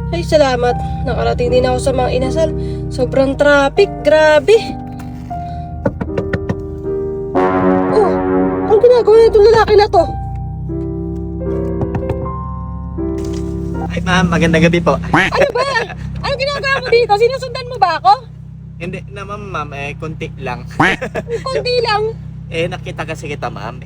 Ay, salamat. Nakarating din ako sa mga inasal. Sobrang traffic. Grabe. Oh, anong ginagawa na itong lalaki na to? Ay ma'am, magandang gabi po. Ano ba? Anong ginagawa mo dito? Sinusundan mo ba ako? Hindi naman ma'am, konti lang. Kunti lang. Nakita kasi kita ma'am,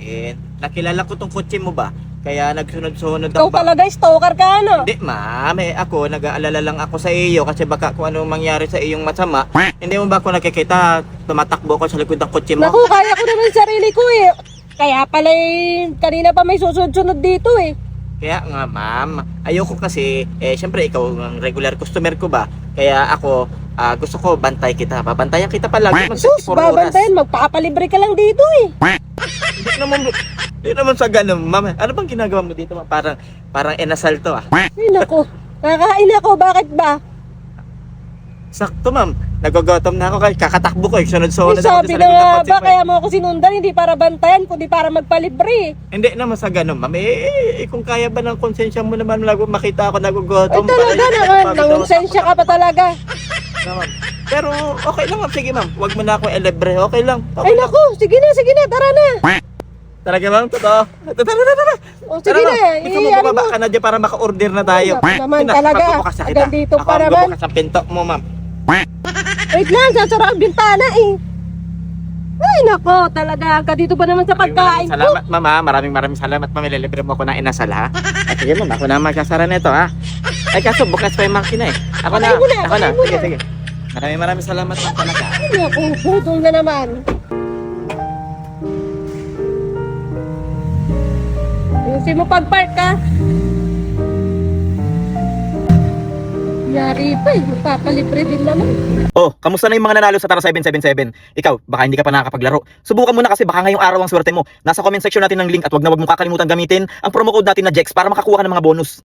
nakilala ko tong kotse mo ba? Kaya nagsunod-sunod Ikaw ako ba? talaga, stalker ka, ano? Hindi ma'am, ako nag-aalala lang ako sa iyo kasi baka kung anong mangyari sa iyong masama. Hindi mo ba ako nakikita, tumatakbo ko sa likod ng kotse mo? Naku, kaya ko naman sarili ko eh. Kaya pala kanina pa may susunod-sunod dito eh. Kaya nga ma'am, ayoko kasi, syempre ikaw ang regular customer ko ba? Kaya ako, gusto ko bantay kita, babantayan kita palagi mag Sus, 24 oras. babantayan, magpapalibre ka lang dito eh. Hindi naman sa ganun ma'am. Ano bang ginagawa mo dito ma'am? Parang inasal to ah. Ay naku, kakain ako, bakit ba? Sakto ma'am, nagugutom na ako kaya kakatakbo ko, Ay, sunod-sunod ako sabi sa na likod ng nga kotse ba, ko. kaya mo ako sinundan, hindi para bantayan, kundi para magpalibre. Hindi naman sa ganun ma'am. Kung kaya ba ng konsensya mo naman makita ako Ay nagugutom. talaga naman, nangonsensya ka pa talaga. Ma'am. Pero okay lang ma'am, sige ma'am. Huwag mo na ako libre, okay lang. Okay Ay lang. naku, sige na, tara na. Talaga ma'am, totoo. Tara. O sige na, Ikaw mababa ka na dyan para maka-order na tayo. Ay, naku naman Tina, talaga. magbubukas na kita. Hanggang dito Ako pa ang naman. bubukas ang pinto mo ma'am. Wait lang, sasara ang bintana eh. Ay nako, talaga, hanggang dito pa naman sa pagkain ko. Salamat ma'am ha. Maraming salamat ma'am. Ililibre mo ako ng inasal ha. At sige ma'am, ako na magsasara nito ha. Ay kaso bukas pa yung makina eh. Ako na. Patay mo na. Sige. Maraming salamat ma'am talaga. Ay naku, putol na naman. Ayusin mo pag-park ka. Yari pa eh, magpapalibre din naman. Oh, kamusta na yung mga nanalo sa Tara 777? Ikaw, baka hindi ka pa nakakapaglaro. Subukan mo na kasi baka ngayong araw ang swerte mo. Nasa comment section natin ng link at wag na wag mong kakalimutan gamitin ang promo code natin na JEX para makakuha ka ng mga bonus.